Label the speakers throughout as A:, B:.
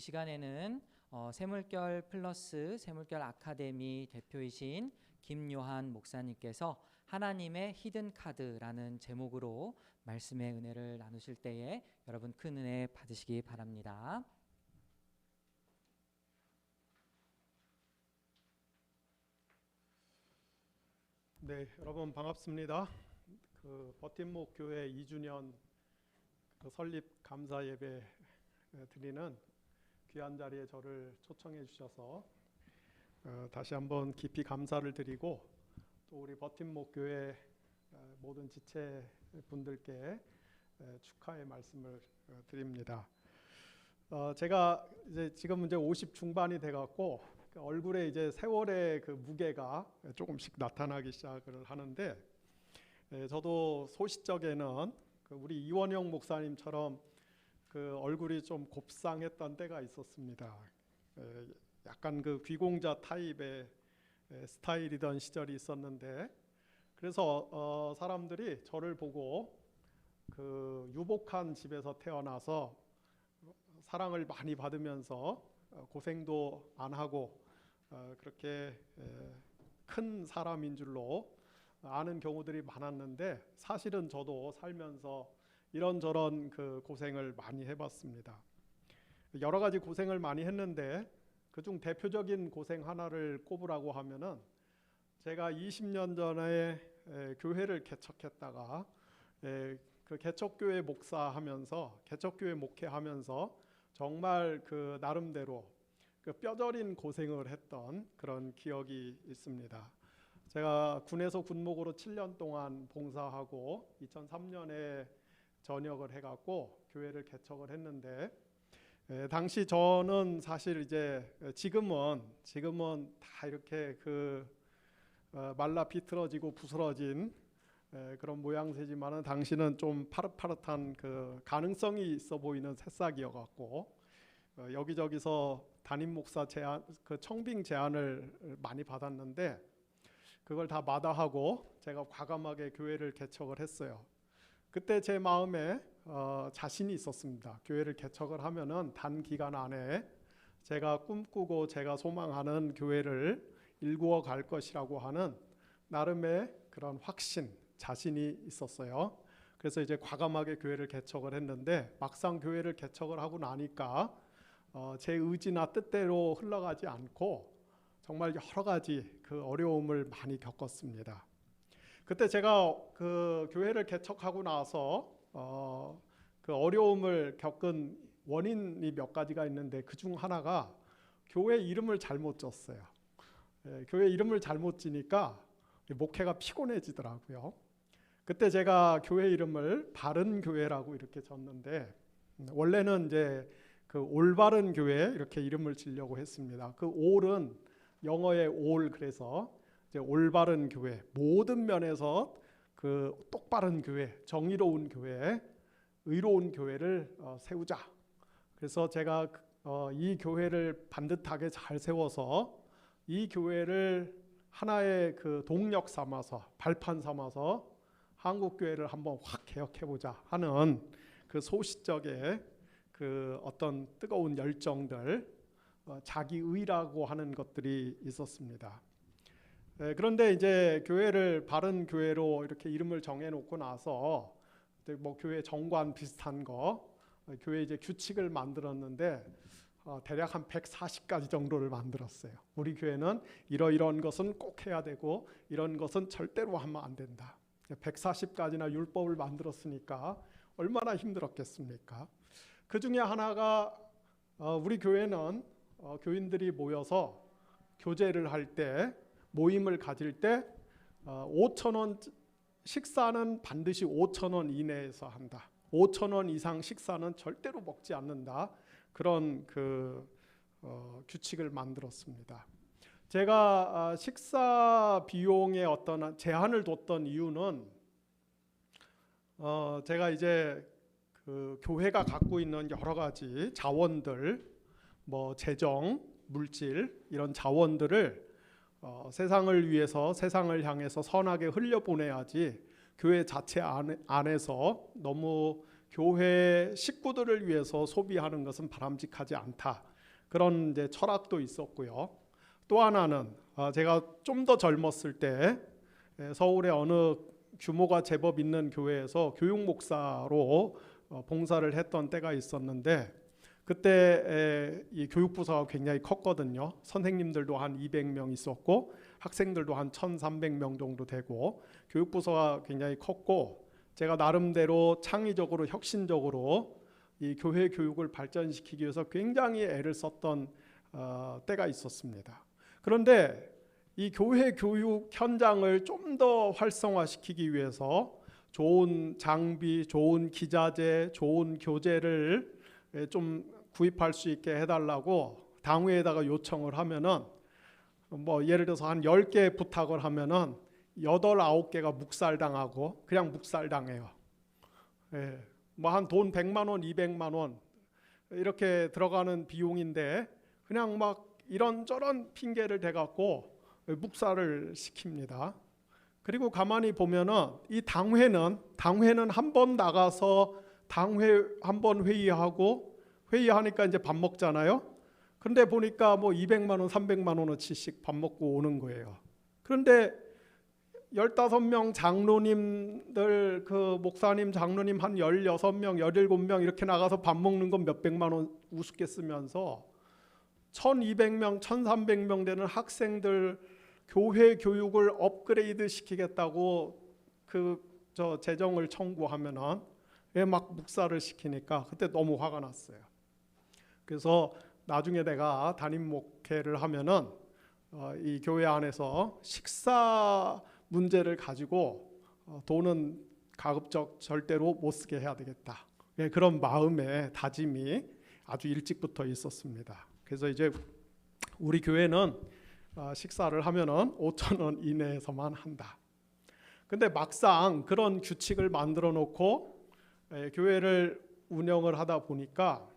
A: 시간에는 세물결 플러스 세물결 아카데미 대표이신 김요한 목사님께서 하나님의 히든 카드라는 제목으로 말씀의 은혜를 나누실 때에 여러분 큰 은혜 받으시기 바랍니다.
B: 네, 여러분 반갑습니다. 버팀목 교회 2주년 설립 감사 예배 드리는 귀한 자리에 저를 초청해 주셔서 다시 한번 깊이 감사를 드리고 또 우리 버팀목 교회 모든 지체 분들께 축하의 말씀을 드립니다. 제가 지금 이제 50 중반이 돼 갖고 얼굴에 이제 세월의 그 무게가 조금씩 나타나기 시작을 하는데, 저도 소시적에는 우리 이원영 목사님처럼 그 얼굴이 좀 곱상했던 때가 있었습니다. 약간 그 귀공자 타입의 스타일이던 시절이 있었는데, 그래서 사람들이 저를 보고 그 유복한 집에서 태어나서 사랑을 많이 받으면서 고생도 안 하고 그렇게 큰 사람인 줄로 아는 경우들이 많았는데, 사실은 저도 살면서 이런저런 그 고생을 많이 해봤습니다. 여러 가지 고생을 많이 했는데 그중 대표적인 고생 하나를 꼽으라고 하면은, 제가 20년 전에 교회를 개척했다가 그 개척교회 목사하면서 개척교회 목회하면서 정말 그 나름대로 그 뼈저린 고생을 했던 그런 기억이 있습니다. 제가 군에서 군목으로 7년 동안 봉사하고 2003년에 전역을 해갖고 교회를 개척을 했는데, 당시 저는 사실 이제 지금은 다 이렇게 말라 비틀어지고 부스러진 그런 모양새지만은, 당시는 좀 파릇파릇한 그 가능성이 있어 보이는 새싹이어갖고 여기저기서 담임 목사 제안, 그 청빙 제안을 많이 받았는데 그걸 다 마다하고 제가 과감하게 교회를 개척을 했어요. 그때 제 마음에 자신이 있었습니다. 교회를 개척을 하면은 단기간 안에 제가 꿈꾸고 제가 소망하는 교회를 일구어 갈 것이라고 하는 나름의 그런 확신, 자신이 있었어요. 그래서 이제 과감하게 교회를 개척을 했는데, 막상 교회를 개척을 하고 나니까 제 의지나 뜻대로 흘러가지 않고 정말 여러 가지 그 어려움을 많이 겪었습니다. 그때 제가 그 교회를 개척하고 나서 그 어려움을 겪은 원인이 몇 가지가 있는데, 그중 하나가 교회 이름을 잘못 졌어요. 교회 이름을 잘못 지니까 목회가 피곤해지더라고요. 그때 제가 교회 이름을 바른 교회라고 이렇게 졌는데, 원래는 이제 그 올바른 교회 이렇게 이름을 지려고 했습니다. 그 올은 영어의 올, 그래서 이제 올바른 교회, 모든 면에서 그 똑바른 교회, 정의로운 교회, 의로운 교회를 세우자. 그래서 제가 이 교회를 반듯하게 잘 세워서 이 교회를 하나의 그 동력 삼아서, 발판 삼아서 한국 교회를 한번 확 개혁해보자 하는 그 소시적의 그 어떤 뜨거운 열정들, 자기의라고 하는 것들이 있었습니다. 그런데 이제 교회를 바른 교회로 이렇게 이름을 정해놓고 나서 뭐 교회 정관 비슷한 거, 교회 이제 규칙을 만들었는데 대략 한 140가지 정도를 만들었어요. 우리 교회는 이러이러한 것은 꼭 해야 되고 이런 것은 절대로 하면 안 된다. 140가지나 율법을 만들었으니까 얼마나 힘들었겠습니까? 그 중에 하나가 우리 교회는 교인들이 모여서 교제를 할 때, 모임을 가질 때 5,000원 식사는 반드시 5,000원 이내에서 한다. 5,000원 이상 식사는 절대로 먹지 않는다. 그런 규칙을 만들었습니다. 제가 식사 비용에 어떤 제한을 뒀던 이유는, 제가 이제 그 교회가 갖고 있는 여러 가지 자원들, 뭐 재정, 물질, 이런 자원들을 세상을 위해서, 세상을 향해서 선하게 흘려보내야지, 교회 자체 안에서 너무 교회 식구들을 위해서 소비하는 것은 바람직하지 않다. 그런 이제 철학도 있었고요. 또 하나는 제가 좀 더 젊었을 때 서울의 어느 규모가 제법 있는 교회에서 교육 목사로 봉사를 했던 때가 있었는데, 그때 이 교육부서가 굉장히 컸거든요. 선생님들도 한 200명 있었고 학생들도 한 1,300명 정도 되고 교육부서가 굉장히 컸고, 제가 나름대로 창의적으로 혁신적으로 이 교회 교육을 발전시키기 위해서 굉장히 애를 썼던 때가 있었습니다. 그런데 이 교회 교육 현장을 좀 더 활성화시키기 위해서 좋은 장비, 좋은 기자재, 좋은 교재를 좀 구입할 수 있게 해달라고 당회에다가 요청을 하면은, 뭐 예를 들어서 한 10개 부탁을 하면은 8, 9개가 묵살당하고 그냥 묵살당해요. 뭐 한 돈 100만 원, 200만 원 이렇게 들어가는 비용인데 그냥 막 이런저런 핑계를 대갖고 묵살을 시킵니다. 그리고 가만히 보면은 이 당회는 한 번 나가서 당회 한 번 회의하니까 이제 밥 먹잖아요. 그런데 보니까 뭐 200만 원, 300만 원어치씩 밥 먹고 오는 거예요. 그런데 15명 장로님들, 그 목사님, 장로님 한 16명, 17명 이렇게 나가서 밥 먹는 건 몇백만 원 우습게 쓰면서 1200명, 1300명 되는 학생들 교회 교육을 업그레이드 시키겠다고 저 재정을 청구하면은 막 묵살을 시키니까 그때 너무 화가 났어요. 그래서 나중에 내가 담임 목회를 하면은 이 교회 안에서 식사 문제를 가지고 돈은 가급적 절대로 못 쓰게 해야 되겠다. 그런 마음의 다짐이 아주 일찍부터 있었습니다. 그래서 이제 우리 교회는 식사를 하면은 5,000원 이내에서만 한다. 근데 막상 그런 규칙을 만들어 놓고 교회를 운영을 하다 보니까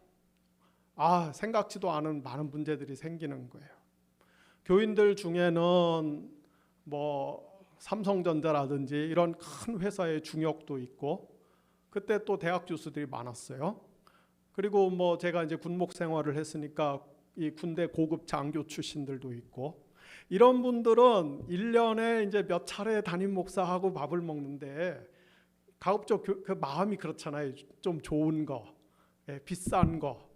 B: 생각지도 않은 많은 문제들이 생기는 거예요. 교인들 중에는 뭐 삼성전자라든지 이런 큰 회사의 중역도 있고, 그때 또 대학 교수들이 많았어요. 그리고 뭐 제가 이제 군목 생활을 했으니까 이 군대 고급 장교 출신들도 있고, 이런 분들은 1년에 이제 몇 차례 담임 목사하고 밥을 먹는데 가급적 그 마음이 그렇잖아요. 좀 좋은 거, 비싼 거,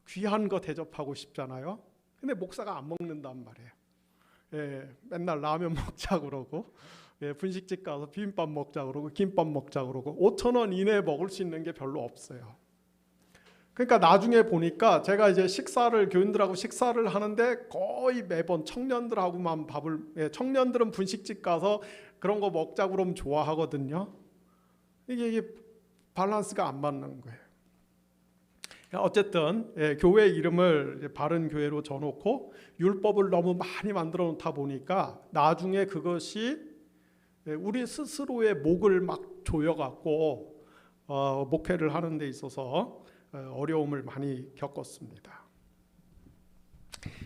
B: 귀한 거 대접하고 싶잖아요. 근데 목사가 안 먹는단 말이에요. 맨날 라면 먹자 그러고, 분식집 가서 비빔밥 먹자 그러고, 김밥 먹자 그러고, 5,000원 이내에 먹을 수 있는 게 별로 없어요. 그러니까 나중에 보니까 제가 이제 교인들하고 식사를 하는데 거의 매번 청년들하고만 청년들은 분식집 가서 그런 거 먹자고 그러면 좋아하거든요. 이게 밸런스가 안 맞는 거예요. 어쨌든 교회 이름을 바른 교회로 져놓고 율법을 너무 많이 만들어 놓다 보니까 나중에 그것이 우리 스스로의 목을 막 조여갖고 목회를 하는 데 있어서 어려움을 많이 겪었습니다.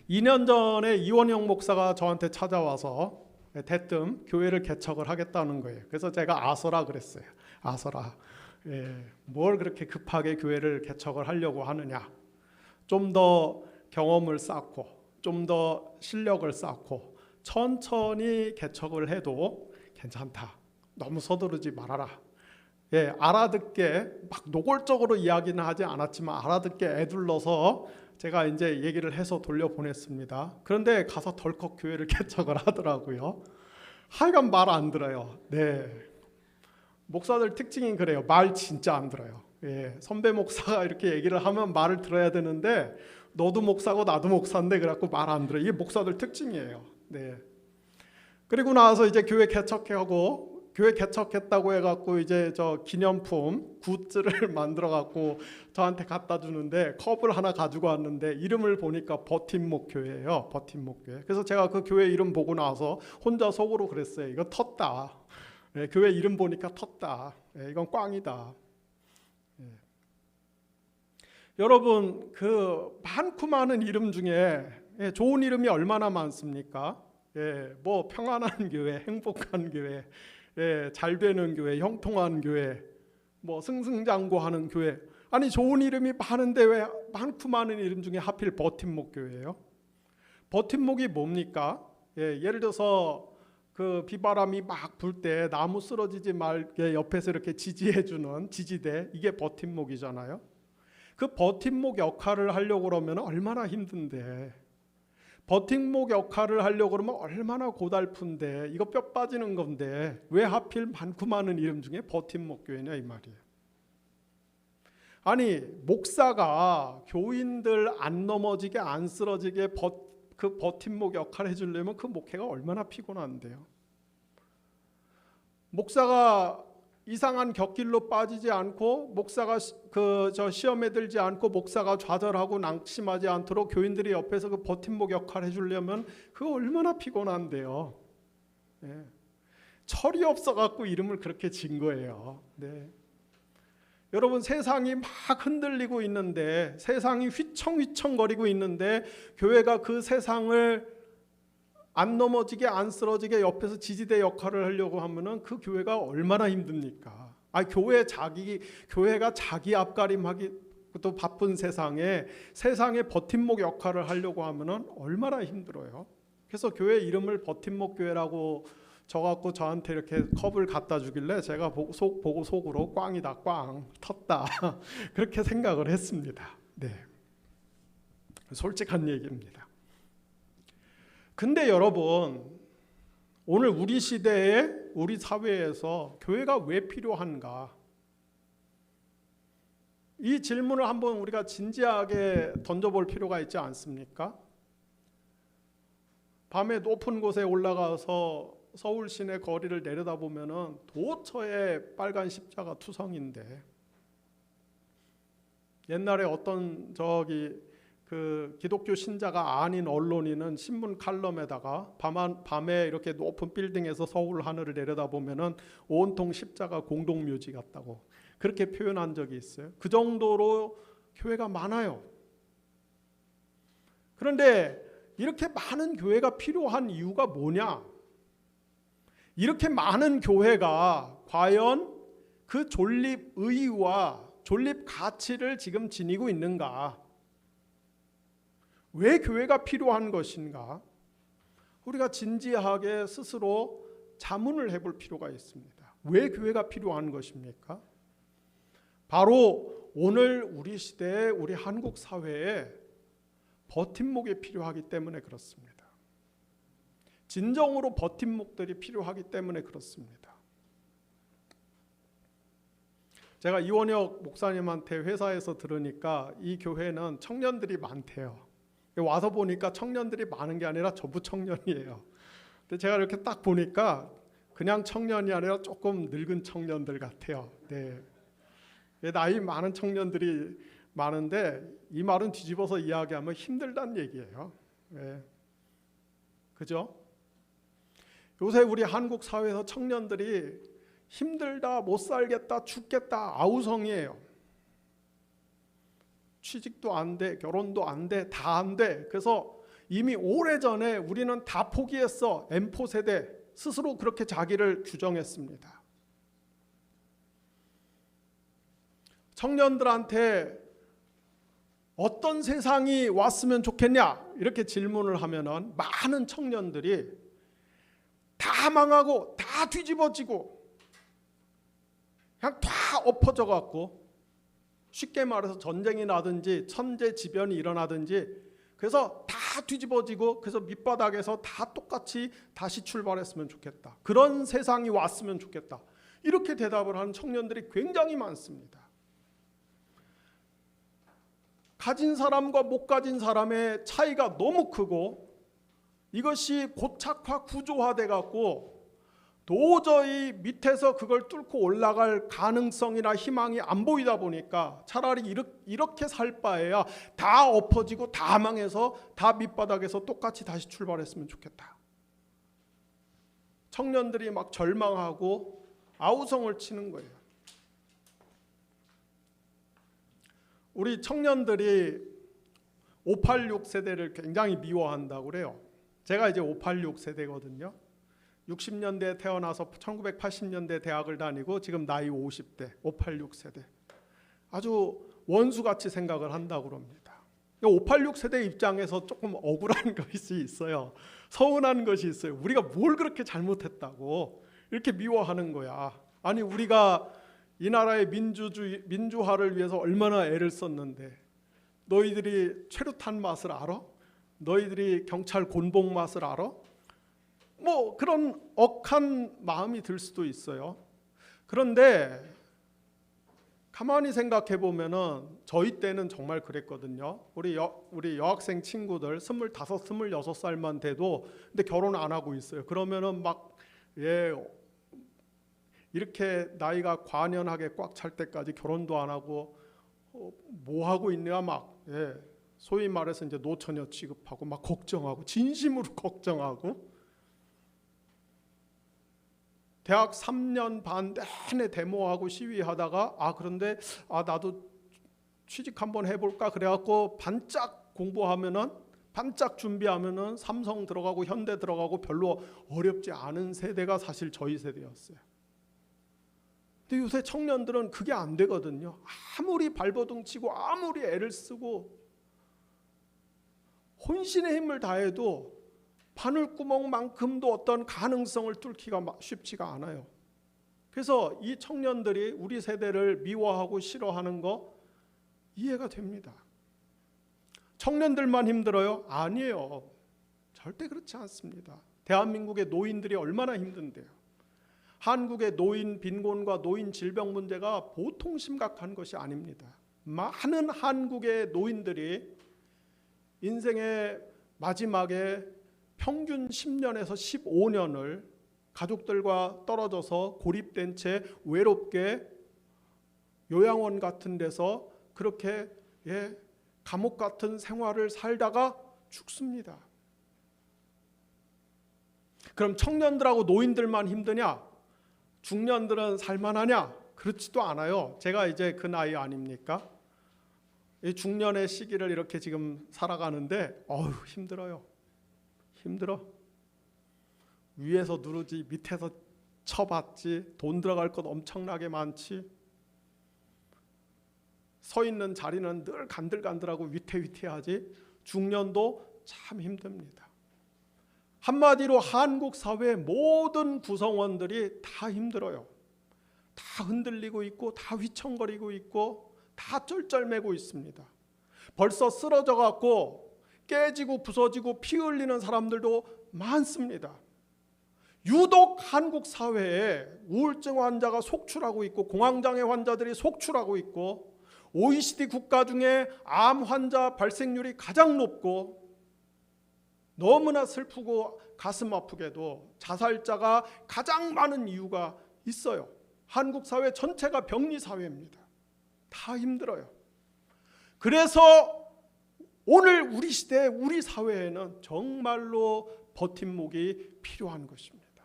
B: 2년 전에 이원영 목사가 저한테 찾아와서 대뜸 교회를 개척을 하겠다는 거예요. 그래서 제가 아서라 그랬어요. 아서라. 뭘 그렇게 급하게 교회를 개척을 하려고 하느냐. 좀 더 경험을 쌓고 좀 더 실력을 쌓고 천천히 개척을 해도 괜찮다. 너무 서두르지 말아라. 알아듣게 막 노골적으로 이야기는 하지 않았지만 알아듣게 애둘러서 제가 이제 얘기를 해서 돌려보냈습니다. 그런데 가서 덜컥 교회를 개척을 하더라고요. 하여간 말 안 들어요. 목사들 특징이 그래요. 말 진짜 안 들어요. 선배 목사가 이렇게 얘기를 하면 말을 들어야 되는데 너도 목사고 나도 목사인데 그래갖고 말 안 들어요. 이게 목사들 특징이에요. 그리고 나서 이제 교회 개척했다고 해갖고 이제 저 기념품 굿즈를 만들어갖고 저한테 갖다 주는데 컵을 하나 가지고 왔는데 이름을 보니까 버팀목 교회예요. 버팀목 교회. 그래서 제가 그 교회 이름 보고 나서 혼자 속으로 그랬어요. 이거 텄다. 교회 이름 보니까 텄다. 이건 꽝이다. 여러분 그 많고 많은 이름 중에 좋은 이름이 얼마나 많습니까? 뭐 평안한 교회, 행복한 교회, 잘 되는 교회, 형통한 교회, 뭐 승승장구하는 교회, 아니 좋은 이름이 많은데 왜 많고 많은 이름 중에 하필 버팀목교회예요? 버팀목이 뭡니까? 예를 들어서 그 비바람이 막 불 때 나무 쓰러지지 말게 옆에서 이렇게 지지해주는 지지대, 이게 버팀목이잖아요. 그 버팀목 역할을 하려고 그러면 얼마나 힘든데, 버팀목 역할을 하려고 그러면 얼마나 고달픈데, 이거 뼈 빠지는 건데 왜 하필 많고 많은 이름 중에 버팀목 교회냐 이 말이에요. 아니 목사가 교인들 안 넘어지게 안 쓰러지게 그 버팀목 역할을 해주려면 그 목회가 얼마나 피곤한데요. 목사가 이상한 곁길로 빠지지 않고, 목사가 시험에 들지 않고, 목사가 좌절하고 낙심하지 않도록 교인들이 옆에서 그 버팀목 역할을 해주려면 그거 얼마나 피곤한데요. 네. 철이 없어갖고 이름을 그렇게 진 거예요. 네. 여러분, 세상이 막 흔들리고 있는데, 세상이 휘청휘청거리고 있는데 교회가 그 세상을 안 넘어지게 안 쓰러지게 옆에서 지지대 역할을 하려고 하면은 그 교회가 얼마나 힘듭니까? 교회가 자기 앞가림하기 또 바쁜 세상에 버팀목 역할을 하려고 하면은 얼마나 힘들어요. 그래서 교회 이름을 버팀목 교회라고 저갖고 저한테 이렇게 컵을 갖다 주길래 제가 보고 속으로 꽝이다, 꽝 텄다 그렇게 생각을 했습니다. 네, 솔직한 얘기입니다. 근데 여러분, 오늘 우리 시대에 우리 사회에서 교회가 왜 필요한가? 이 질문을 한번 우리가 진지하게 던져볼 필요가 있지 않습니까? 밤에 높은 곳에 올라가서 서울 시내 거리를 내려다보면은 도처에 빨간 십자가 투성인데, 옛날에 어떤 그 기독교 신자가 아닌 언론인은 신문 칼럼에다가 밤에 이렇게 높은 빌딩에서 서울 하늘을 내려다보면은 온통 십자가 공동묘지 같다고 그렇게 표현한 적이 있어요. 그 정도로 교회가 많아요. 그런데 이렇게 많은 교회가 필요한 이유가 뭐냐? 이렇게 많은 교회가 과연 그 존립 의의와 존립 가치를 지금 지니고 있는가? 왜 교회가 필요한 것인가? 우리가 진지하게 스스로 자문을 해볼 필요가 있습니다. 왜 교회가 필요한 것입니까? 바로 오늘 우리 시대에 우리 한국 사회에 버팀목이 필요하기 때문에 그렇습니다. 진정으로 버팀목들이 필요하기 때문에 그렇습니다. 제가 이원혁 목사님한테 회사에서 들으니까 이 교회는 청년들이 많대요. 와서 보니까 청년들이 많은 게 아니라 전부 청년이에요. 근데 제가 이렇게 딱 보니까 그냥 청년이 아니라 조금 늙은 청년들 같아요. 네. 나이 많은 청년들이 많은데 이 말은 뒤집어서 이야기하면 힘들다는 얘기예요. 네. 그죠? 요새 우리 한국 사회에서 청년들이 힘들다, 못 살겠다, 죽겠다, 아우성이에요. 취직도 안 돼, 결혼도 안 돼, 다 안 돼. 그래서 이미 오래전에 우리는 다 포기했어. M4 세대 스스로 그렇게 자기를 규정했습니다. 청년들한테 어떤 세상이 왔으면 좋겠냐 이렇게 질문을 하면은 많은 청년들이 다 망하고 다 뒤집어지고 그냥 다 엎어져 갖고, 쉽게 말해서 전쟁이 나든지 천재지변이 일어나든지, 그래서 다 뒤집어지고, 그래서 밑바닥에서 다 똑같이 다시 출발했으면 좋겠다. 그런 세상이 왔으면 좋겠다. 이렇게 대답을 하는 청년들이 굉장히 많습니다. 가진 사람과 못 가진 사람의 차이가 너무 크고, 이것이 고착화 구조화돼 갖고 도저히 밑에서 그걸 뚫고 올라갈 가능성이나 희망이 안 보이다 보니까 차라리 이렇게 살 바에야 다 엎어지고 다 망해서 다 밑바닥에서 똑같이 다시 출발했으면 좋겠다. 청년들이 막 절망하고 아우성을 치는 거예요. 우리 청년들이 586 세대를 굉장히 미워한다고 그래요. 제가 이제 586 세대거든요. 60년대에 태어나서 1980년대 대학을 다니고 지금 나이 50대, 586 세대. 아주 원수같이 생각을 한다고 그럽니다. 586 세대 입장에서 조금 억울한 것이 있어요. 서운한 것이 있어요. 우리가 뭘 그렇게 잘못했다고 이렇게 미워하는 거야. 아니 우리가 이 나라의 민주화를 위해서 얼마나 애를 썼는데 너희들이 최루탄 맛을 알아? 너희들이 경찰 곤봉 맛을 알아? 뭐 그런 억한 마음이 들 수도 있어요. 그런데 가만히 생각해 보면은 저희 때는 정말 그랬거든요. 우리 여학생 친구들 25, 26살만 돼도 근데 결혼 안 하고 있어요. 그러면은 막 이렇게 나이가 관연하게 꽉 찰 때까지 결혼도 안 하고 뭐 하고 있냐 막 소위 말해서 이제 노처녀 취급하고 막 걱정하고 진심으로 걱정하고 대학 3년 반 내내 데모하고 시위하다가 그런데 나도 취직 한번 해볼까 그래갖고 반짝 공부하면은 반짝 준비하면은 삼성 들어가고 현대 들어가고 별로 어렵지 않은 세대가 사실 저희 세대였어요. 근데 요새 청년들은 그게 안 되거든요. 아무리 발버둥 치고 아무리 애를 쓰고 혼신의 힘을 다해도 바늘구멍만큼도 어떤 가능성을 뚫기가 쉽지가 않아요. 그래서 이 청년들이 우리 세대를 미워하고 싫어하는 거 이해가 됩니다. 청년들만 힘들어요? 아니에요. 절대 그렇지 않습니다. 대한민국의 노인들이 얼마나 힘든데요. 한국의 노인 빈곤과 노인 질병 문제가 보통 심각한 것이 아닙니다. 많은 한국의 노인들이 인생의 마지막에 평균 10년에서 15년을 가족들과 떨어져서 고립된 채 외롭게 요양원 같은 데서 그렇게 감옥 같은 생활을 살다가 죽습니다. 그럼 청년들하고 노인들만 힘드냐? 중년들은 살만하냐? 그렇지도 않아요. 제가 이제 그 나이 아닙니까? 이 중년의 시기를 이렇게 지금 살아가는데 힘들어요. 힘들어. 위에서 누르지 밑에서 쳐봤지 돈 들어갈 것 엄청나게 많지. 서 있는 자리는 늘 간들간들하고 위태위태하지. 중년도 참 힘듭니다. 한마디로 한국 사회의 모든 구성원들이 다 힘들어요. 다 흔들리고 있고 다 휘청거리고 있고 다 쩔쩔매고 있습니다. 벌써 쓰러져 갖고 깨지고 부서지고 피 흘리는 사람들도 많습니다. 유독 한국 사회에 우울증 환자가 속출하고 있고 공황장애 환자들이 속출하고 있고 OECD 국가 중에 암 환자 발생률이 가장 높고 너무나 슬프고 가슴 아프게도 자살자가 가장 많은 이유가 있어요. 한국 사회 전체가 병리 사회입니다. 다 힘들어요. 그래서 오늘 우리 시대 우리 사회에는 정말로 버팀목이 필요한 것입니다.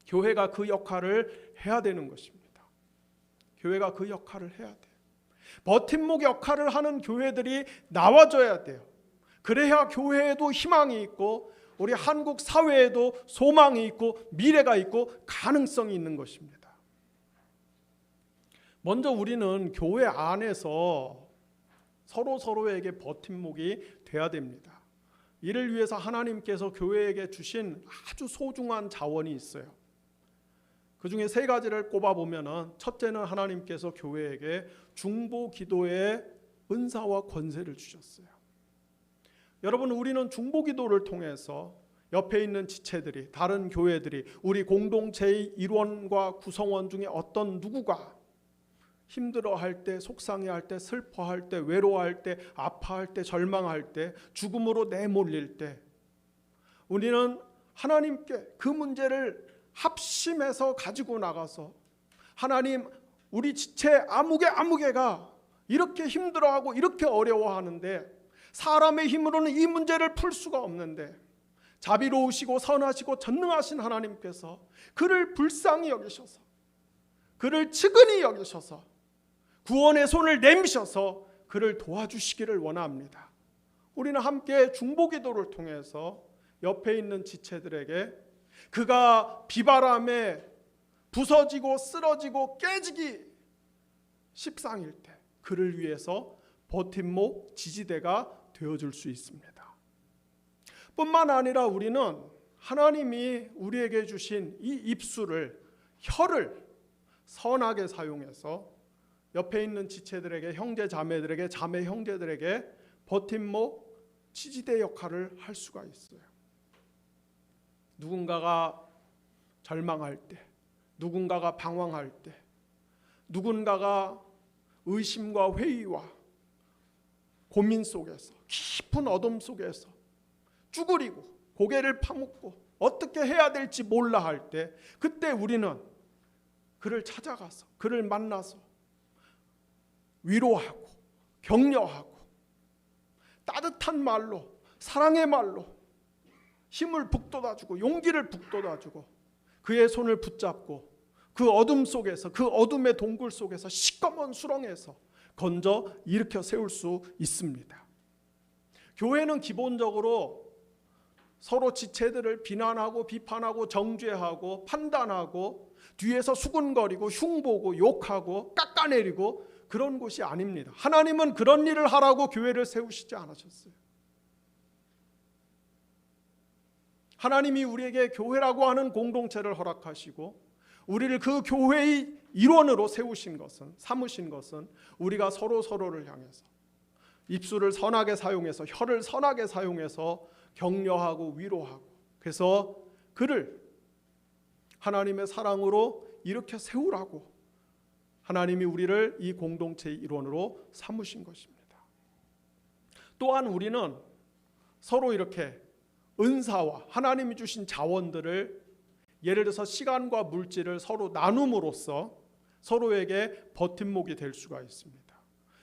B: 교회가 그 역할을 해야 되는 것입니다. 교회가 그 역할을 해야 돼요. 버팀목 역할을 하는 교회들이 나와줘야 돼요. 그래야 교회에도 희망이 있고 우리 한국 사회에도 소망이 있고 미래가 있고 가능성이 있는 것입니다. 먼저 우리는 교회 안에서 서로에게 버팀목이 돼야 됩니다. 이를 위해서 하나님께서 교회에게 주신 아주 소중한 자원이 있어요. 그 중에 세 가지를 꼽아보면 첫째는 하나님께서 교회에게 중보 기도의 은사와 권세를 주셨어요. 여러분, 우리는 중보 기도를 통해서 옆에 있는 지체들이, 다른 교회들이, 우리 공동체의 일원과 구성원 중에 어떤 누구가 힘들어할 때, 속상해할 때, 슬퍼할 때, 외로워할 때, 아파할 때, 절망할 때, 죽음으로 내몰릴 때 우리는 하나님께 그 문제를 합심해서 가지고 나가서 하나님, 우리 지체 아무개가 이렇게 힘들어하고 이렇게 어려워하는데 사람의 힘으로는 이 문제를 풀 수가 없는데 자비로우시고 선하시고 전능하신 하나님께서 그를 불쌍히 여기셔서 그를 측은히 여기셔서 구원의 손을 내미셔서 그를 도와주시기를 원합니다. 우리는 함께 중보기도를 통해서 옆에 있는 지체들에게 그가 비바람에 부서지고 쓰러지고 깨지기 십상일 때 그를 위해서 버팀목 지지대가 되어줄 수 있습니다. 뿐만 아니라 우리는 하나님이 우리에게 주신 이 입술을, 혀를 선하게 사용해서 옆에 있는 지체들에게, 형제 자매들에게, 자매 형제들에게 버팀목 지지대 역할을 할 수가 있어요. 누군가가 절망할 때, 누군가가 방황할 때, 누군가가 의심과 회의와 고민 속에서, 깊은 어둠 속에서 쭈그리고 고개를 파묻고 어떻게 해야 될지 몰라 할 때, 그때 우리는 그를 찾아가서, 그를 만나서 위로하고 격려하고 따뜻한 말로, 사랑의 말로 힘을 북돋아주고 용기를 북돋아주고 그의 손을 붙잡고 그 어둠 속에서, 그 어둠의 동굴 속에서, 시꺼먼 수렁에서 건져 일으켜 세울 수 있습니다. 교회는 기본적으로 서로 지체들을 비난하고 비판하고 정죄하고 판단하고 뒤에서 수군거리고 흉보고 욕하고 깎아내리고 그런 곳이 아닙니다. 하나님은 그런 일을 하라고 교회를 세우시지 않으셨어요. 하나님이 우리에게 교회라고 하는 공동체를 허락하시고 우리를 그 교회의 일원으로 세우신 것은, 삼으신 것은 우리가 서로를 향해서 입술을 선하게 사용해서, 혀를 선하게 사용해서 격려하고 위로하고, 그래서 그를 하나님의 사랑으로 일으켜 세우라고 하나님이 우리를 이 공동체의 일원으로 삼으신 것입니다. 또한 우리는 서로 이렇게 은사와 하나님이 주신 자원들을, 예를 들어서 시간과 물질을 서로 나눔으로써 서로에게 버팀목이 될 수가 있습니다.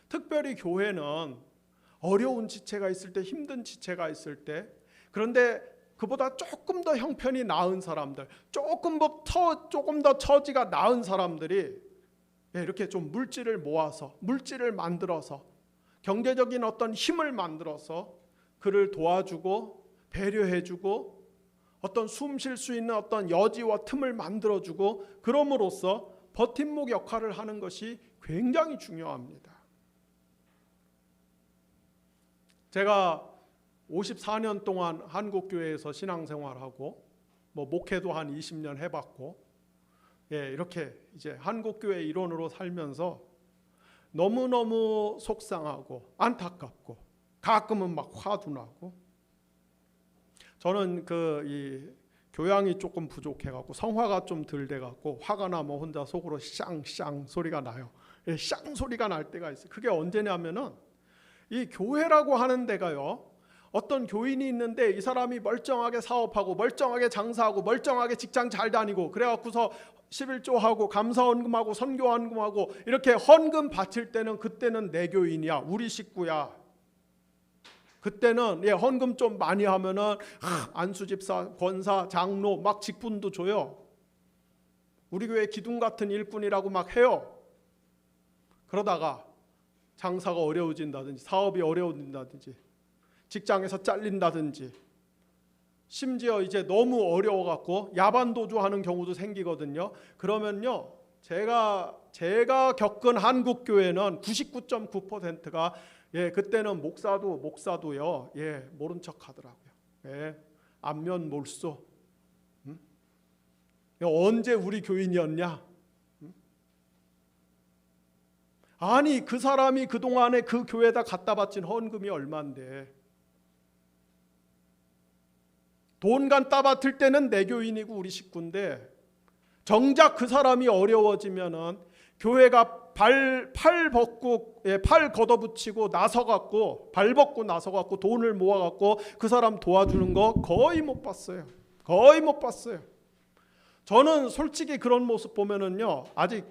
B: 특별히 교회는 어려운 지체가 있을 때, 힘든 지체가 있을 때, 그런데 그보다 조금 더 형편이 나은 사람들, 조금 더 처지가 나은 사람들이 이렇게 좀 물질을 모아서, 물질을 만들어서, 경제적인 어떤 힘을 만들어서 그를 도와주고 배려해주고 어떤 숨 쉴 수 있는 어떤 여지와 틈을 만들어주고, 그럼으로써 버팀목 역할을 하는 것이 굉장히 중요합니다. 제가 54년 동안 한국교회에서 신앙생활하고 목회도 한 20년 해봤고, 이렇게 이제 한국교회 일원으로 살면서 너무너무 속상하고 안타깝고 가끔은 막 화도 나고, 저는 이 교양이 조금 부족해갖고 성화가 좀 덜 돼갖고 화가 나면 혼자 속으로 쌍쌍 소리가 나요. 쌍 소리가 날 때가 있어요. 그게 언제냐면은 이 교회라고 하는 데가요, 어떤 교인이 있는데 이 사람이 멀쩡하게 사업하고 멀쩡하게 장사하고 멀쩡하게 직장 잘 다니고 그래갖고서 11조하고 감사헌금하고 선교헌금하고 이렇게 헌금 바칠 때는, 그때는 내 교인이야, 우리 식구야. 그때는 헌금 좀 많이 하면은 안수집사, 권사, 장로 막 직분도 줘요. 우리 교회 기둥 같은 일꾼이라고 막 해요. 그러다가 장사가 어려워진다든지, 사업이 어려워진다든지, 직장에서 잘린다든지, 심지어 이제 너무 어려워갖고 야반도주하는 경우도 생기거든요. 그러면요, 제가 겪은 한국 교회는 99.9%가 그때는 목사도요, 모른 척 하더라고요. 안면 몰수. 언제 우리 교인이었냐? 아니, 그 사람이 그동안에 그 교회에다 갖다 바친 헌금이 얼만데, 돈 갖다 바칠 때는 내 교인이고 우리 식구인데, 정작 그 사람이 어려워지면은 교회가 팔 걷어붙이고 나서갖고, 발 벗고 나서갖고 돈을 모아갖고 그 사람 도와주는 거 거의 못 봤어요. 거의 못 봤어요. 저는 솔직히 그런 모습 보면은요, 아직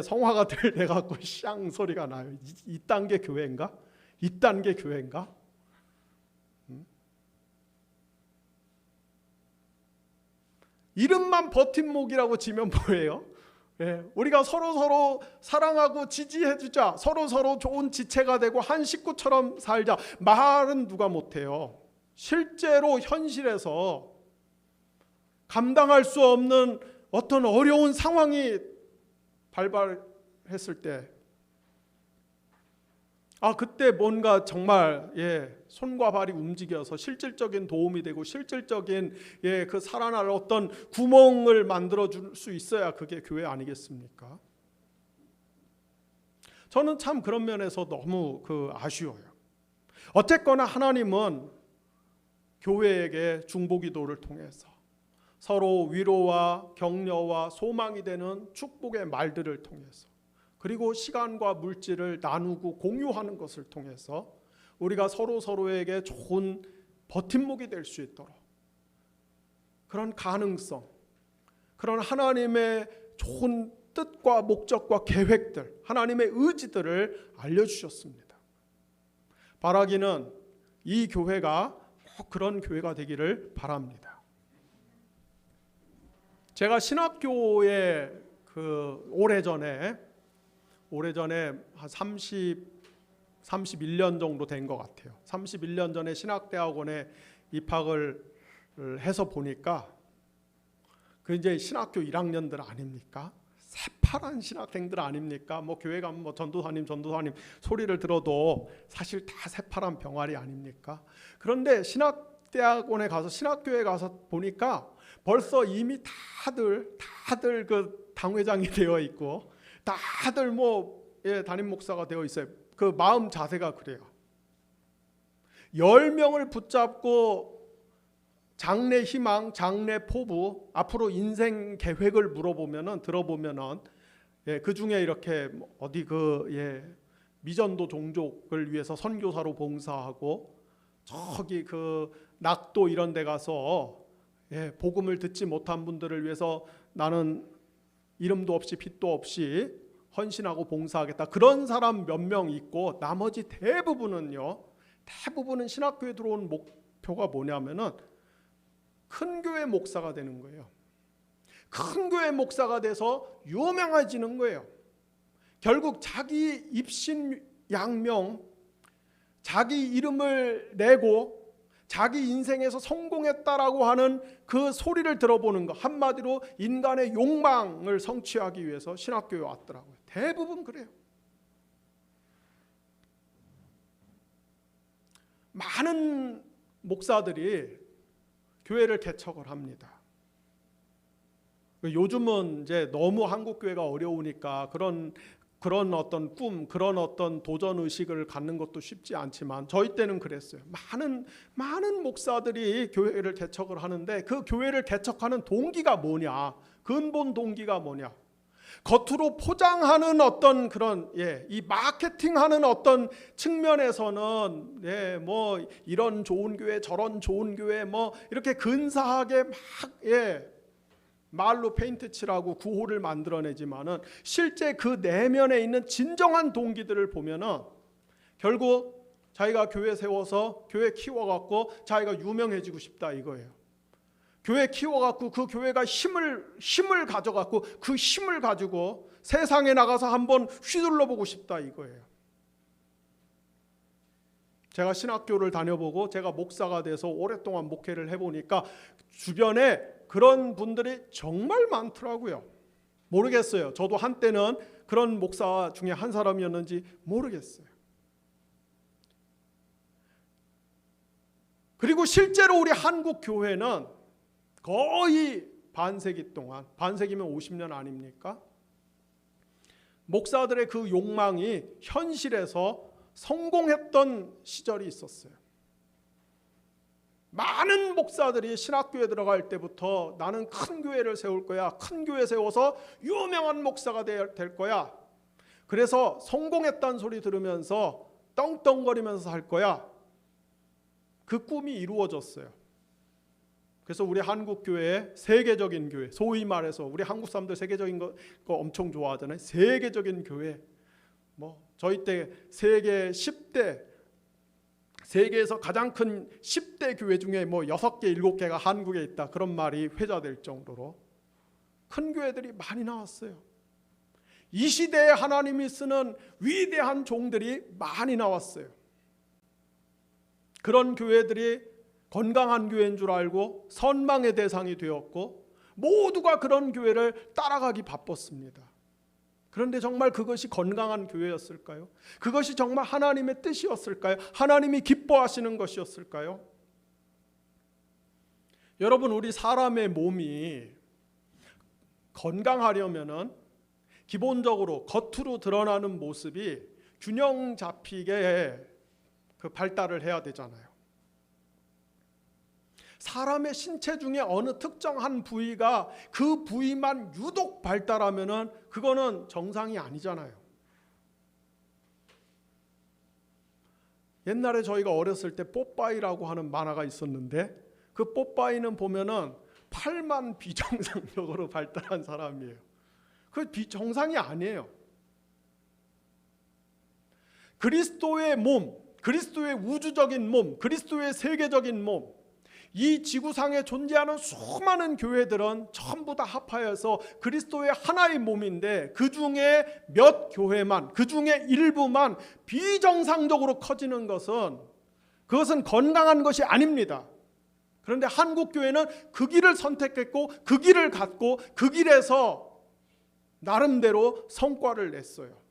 B: 성화가 돼갖고 샹 소리가 나요. 이딴 게 교회인가? 이딴 게 교회인가? 이름만 버팀목이라고 지면 뭐예요? 우리가 서로 사랑하고 지지해주자, 서로 좋은 지체가 되고 한 식구처럼 살자, 말은 누가 못해요. 실제로 현실에서 감당할 수 없는 어떤 어려운 상황이 발발했을 때 그때 뭔가 정말 손과 발이 움직여서 실질적인 도움이 되고 실질적인 그 살아날 어떤 구멍을 만들어 줄 수 있어야 그게 교회 아니겠습니까? 저는 참 그런 면에서 너무 아쉬워요. 어쨌거나 하나님은 교회에게 중보기도를 통해서 서로 위로와 격려와 소망이 되는 축복의 말들을 통해서, 그리고 시간과 물질을 나누고 공유하는 것을 통해서 우리가 서로에게 좋은 버팀목이 될 수 있도록 그런 가능성, 그런 하나님의 좋은 뜻과 목적과 계획들, 하나님의 의지들을 알려주셨습니다. 바라기는 이 교회가 꼭 그런 교회가 되기를 바랍니다. 제가 신학교에 오래전에 한 31년 정도 된 것 같아요. 31년 전에 신학대학원에 입학을 해서 보니까 이제 신학교 1학년들 아닙니까? 새파란 신학생들 아닙니까? 교회 가면 전도사님 소리를 들어도 사실 다 새파란 병아리 아닙니까? 그런데 신학대학원에 가서 신학교에 가서 보니까 벌써 이미 다들 당회장이 되어 있고 다들 담임 목사가 되어 있어요. 그 마음 자세가 그래요. 10명을 붙잡고 장래 희망, 장래 포부, 앞으로 인생 계획을 들어보면은 그 중에 이렇게 어디 미전도 종족을 위해서 선교사로 봉사하고 저기 낙도 이런 데 가서 복음을 듣지 못한 분들을 위해서 나는 이름도 없이 빛도 없이 헌신하고 봉사하겠다. 그런 사람 몇 명 있고 나머지 대부분은 신학교에 들어온 목표가 뭐냐면은 큰 교회 목사가 되는 거예요. 큰 교회 목사가 돼서 유명해지는 거예요. 결국 자기 입신양명, 자기 이름을 내고 자기 인생에서 성공했다라고 하는 그 소리를 들어보는 것, 한마디로 인간의 욕망을 성취하기 위해서 신학교에 왔더라고요. 대부분 그래요. 많은 목사들이 교회를 개척을 합니다. 요즘은 이제 너무 한국 교회가 어려우니까 그런 어떤 꿈, 그런 어떤 도전 의식을 갖는 것도 쉽지 않지만 저희 때는 그랬어요. 많은 목사들이 교회를 개척을 하는데 그 교회를 개척하는 동기가 뭐냐? 근본 동기가 뭐냐? 겉으로 포장하는 어떤 그런 이 마케팅하는 어떤 측면에서는 이런 좋은 교회 저런 좋은 교회 이렇게 근사하게 말로 페인트 칠하고 구호를 만들어내지만은 실제 그 내면에 있는 진정한 동기들을 보면은 결국 자기가 교회 세워서 교회 키워갖고 자기가 유명해지고 싶다 이거예요. 교회 키워갖고 그 교회가 힘을 가져갖고 그 힘을 가지고 세상에 나가서 한번 휘둘러 보고 싶다 이거예요. 제가 신학교를 다녀보고 제가 목사가 돼서 오랫동안 목회를 해보니까 주변에 그런 분들이 정말 많더라고요. 모르겠어요. 저도 한때는 그런 목사 중에 한 사람이었는지 모르겠어요. 그리고 실제로 우리 한국 교회는 거의 반세기 동안, 반세기면 50년 아닙니까? 목사들의 그 욕망이 현실에서 성공했던 시절이 있었어요. 많은 목사들이 신학교에 들어갈 때부터 나는 큰 교회를 세울 거야. 큰 교회 세워서 유명한 목사가 될 거야. 그래서 성공했다는 소리 들으면서 떵떵거리면서 살 거야. 그 꿈이 이루어졌어요. 그래서 우리 한국 교회의 세계적인 교회, 소위 말해서 우리 한국 사람들 세계적인 거 엄청 좋아하잖아요. 세계적인 교회, 저희 때 세계 10대, 세계에서 가장 큰 10대 교회 중에 6개, 7개가 한국에 있다. 그런 말이 회자될 정도로 큰 교회들이 많이 나왔어요. 이 시대에 하나님이 쓰는 위대한 종들이 많이 나왔어요. 그런 교회들이 건강한 교회인 줄 알고 선망의 대상이 되었고 모두가 그런 교회를 따라가기 바빴습니다. 그런데 정말 그것이 건강한 교회였을까요? 그것이 정말 하나님의 뜻이었을까요? 하나님이 기뻐하시는 것이었을까요? 여러분, 우리 사람의 몸이 건강하려면은 기본적으로 겉으로 드러나는 모습이 균형 잡히게 그 발달을 해야 되잖아요. 사람의 신체 중에 어느 특정한 부위가 그 부위만 유독 발달하면은 그거는 정상이 아니잖아요. 옛날에 저희가 어렸을 때 뽀빠이라고 하는 만화가 있었는데 그 뽀빠이는 보면은 팔만 비정상적으로 발달한 사람이에요. 그 비정상이 아니에요. 그리스도의 몸, 그리스도의 우주적인 몸, 그리스도의 세계적인 몸, 이 지구상에 존재하는 수많은 교회들은 전부 다 합하여서 그리스도의 하나의 몸인데 그 중에 몇 교회만, 그 중에 일부만 비정상적으로 커지는 것은 그것은 건강한 것이 아닙니다. 그런데 한국 교회는 그 길을 선택했고 그 길을 갔고 그 길에서 나름대로 성과를 냈어요.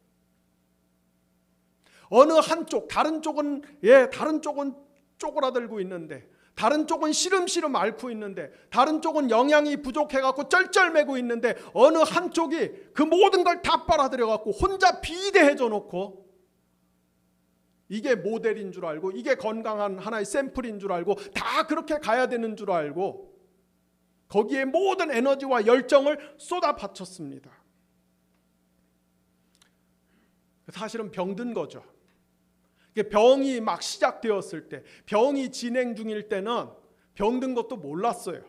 B: 어느 한쪽, 다른 쪽은 쪼그라들고 있는데, 다른 쪽은 시름시름 앓고 있는데, 다른 쪽은 영양이 부족해갖고 쩔쩔매고 있는데, 어느 한쪽이 그 모든 걸 다 빨아들여갖고 혼자 비대해져 놓고 이게 모델인 줄 알고, 이게 건강한 하나의 샘플인 줄 알고, 다 그렇게 가야 되는 줄 알고 거기에 모든 에너지와 열정을 쏟아 바쳤습니다. 사실은 병든 거죠. 병이 막 시작되었을 때, 병이 진행 중일 때는 병든 것도 몰랐어요.